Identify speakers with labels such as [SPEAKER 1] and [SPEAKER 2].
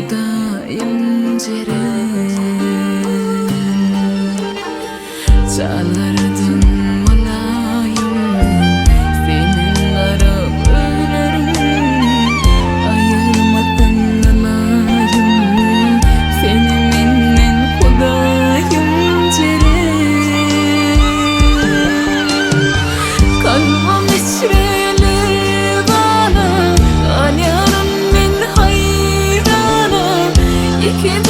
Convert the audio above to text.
[SPEAKER 1] Hudayım Ceren çağlardın malayım senin arab ölürüm ayırmadın alayım seni minnen Hudayım Ceren kalbim içreli bana alyanım min hayrana iki